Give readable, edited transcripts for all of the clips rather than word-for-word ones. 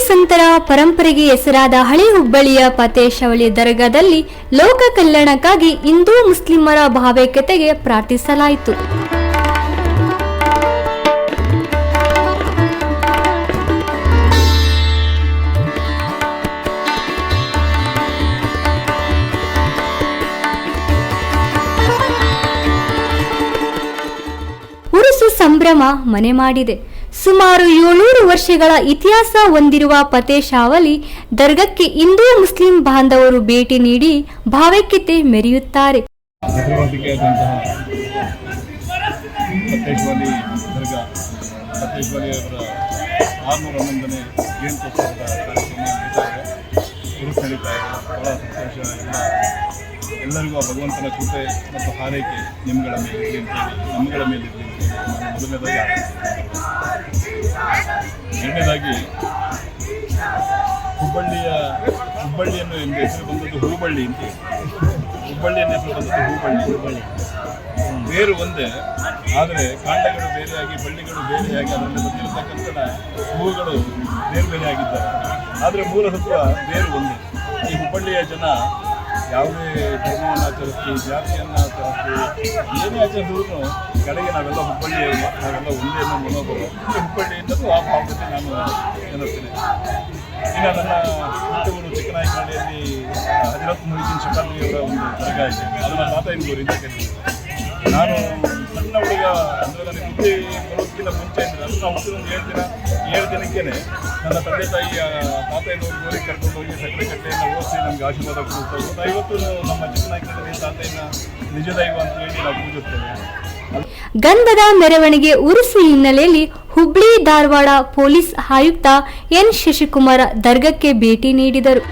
ಸಂತರ ಪರಂಪರೆಗೆ ಹೆಸರಾದ ಹಳೆ ಹುಬ್ಬಳ್ಳಿಯ ಫತೇಶವಳಿ ದರ್ಗಾದಲ್ಲಿ ಲೋಕ ಕಲ್ಯಾಣಕ್ಕಾಗಿ ಹಿಂದೂ ಮುಸ್ಲಿಮರ ಭಾವೈಕ್ಯತೆಗೆ ಪ್ರಾರ್ಥಿಸಲಾಯಿತು. ಉರುಸು ಸಂಭ್ರಮ ಮನೆ ಮಾಡಿದೆ. ಸುಮಾರು 700 ವರ್ಷಗಳ ಇತಿಹಾಸ ಹೊಂದಿರುವ ಫತೇಶವಳಿ ದರ್ಗಕ್ಕೆ ಹಿಂದೂ ಮುಸ್ಲಿಂ ಬಾಂಧವರು ಭೇಟಿ ನೀಡಿ ಭಾವೈಕ್ಯತೆ ಮೆರೆಯುತ್ತಾರೆ. ಎಲ್ಲರಿಗೂ ಆ ಭಗವಂತನ ಕೃಪೆ ಮತ್ತು ಹಾರೈಕೆ ನಿಮ್ಮಗಳ ಮೇಲಿರಲಿ ಅಂತೇಳಿ ನಮ್ಮಗಳ ಮೇಲಿರಲಿ ಮೊದಲನೇದಾಗಿ ಎರಡನೇದಾಗಿ ಹುಬ್ಬಳ್ಳಿಯನ್ನು ಎಂದು ಹೆಸರು ಬಂದದ್ದು ಹೂಬಳ್ಳಿ ಅಂತ ಹುಬ್ಬಳ್ಳಿಯನ್ನು ಹೆಸರು ಬಂದದ್ದು ಹೂಬಳ್ಳಿ ಬೇರು ಒಂದೇ, ಆದರೆ ಕಾಂಡಗಳು ಬೇರೆಯಾಗಿ ಬಳ್ಳಿಗಳು ಬೇರೆಯಾಗಿ ಅದರಲ್ಲಿ ಬಂದಿರತಕ್ಕಂಥ ಹೂವುಗಳು ಬೇರೆ ಬೇರೆ ಆಗಿದ್ದಾರೆ. ಆದರೆ ಮೂಲ ತತ್ವ ಬೇರು ಒಂದೇ. ಈ ಹುಬ್ಬಳ್ಳಿಯ ಜನ ಯಾವುದೇ ಧರ್ಮವನ್ನು ಆಚರಿಸ್ತೀವಿ, ಜಾತಿಯನ್ನು ಆಚರಿಸ್ತೀವಿ, ಏನೇ ಆಚರಿಸಿದ್ರು ಕಡೆಗೆ ನಾವೆಲ್ಲ ಹುಬ್ಬಳ್ಳಿಯವರು, ನಾವೆಲ್ಲ ಒಂದೇ ಅನ್ನೋ ಮನೋಭಾವ. ಹುಬ್ಬಳ್ಳಿ ಅನ್ನೋದು ಆ ಭಾವದಲ್ಲಿ ನಾನು ನೆನಪಿಸ್ತೇನೆ. ಇನ್ನು ನನ್ನ ಹುಟ್ಟೂರು ಚಿಕ್ಕನಾಯಕನಹಳ್ಳಿಯಲ್ಲಿ ಹಜರತ್ ಮೊಹಿದ್ದೀನ್ ಶಫಾಲಿಯವರ ಒಂದು ದರ್ಗಾ ಇದೆ. ಅದನ್ನು ತಾತಾಯಿನೂರಿಂದ ಕರೀತಾರೆ. ನಾನು ಸಣ್ಣ ಹುಡುಗ ಅಂದರೆ ನನಗೆ ಬುದ್ಧಿ ಬರೋದಕ್ಕಿಂತ ಮುಂಚೆ ಅಂದರೆ ಅದು ನಾವು ಹುಟ್ಟಿದ 7 ದಿನಕ್ಕೇ ನನ್ನ ತಂದೆ ತಾಯಿ ತಾತಾಯಿನವ್ರ ಊರಿಗೆ ಕರ್ಕೊಂಡು ಹೋಗಿ ಸಕ್ಕರೆ ಕಟ್ಟೆಯನ್ನು ಓದಿಸಿ ನಮಗೆ ಆಶೀರ್ವಾದ ಕೊಡ್ತಾರೆ. ಇವತ್ತು ನಮ್ಮ ಚಿಕ್ಕನಾಯಕನಹಳ್ಳಿ ತಾತೆಯನ್ನು ನಿಜ ದೈವ ಅಂತ ಹೇಳಿ ನಾವು ಪೂಜಿಸ್ತೇವೆ. ಗಂಧದ ಮೆರವಣಿಗೆ ಉರುಸು ಹಿನ್ನೆಲೆಯಲ್ಲಿ ಹುಬ್ಳಿ ಧಾರವಾಡ ಪೊಲೀಸ್ ಆಯುಕ್ತ ಎನ್ ಶಶಿಕುಮಾರ್ ದರ್ಗಕ್ಕೆ ಭೇಟಿ ನೀಡಿದರು.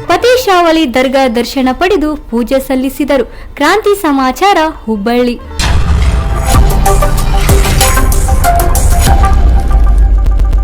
ಫತೇಶವಳಿ ದರ್ಗಾ ದರ್ಶನ ಪಡೆದು ಪೂಜೆ ಸಲ್ಲಿಸಿದರು. ಕ್ರಾಂತಿ ಸಮಾಚಾರ ಹುಬ್ಬಳ್ಳಿ.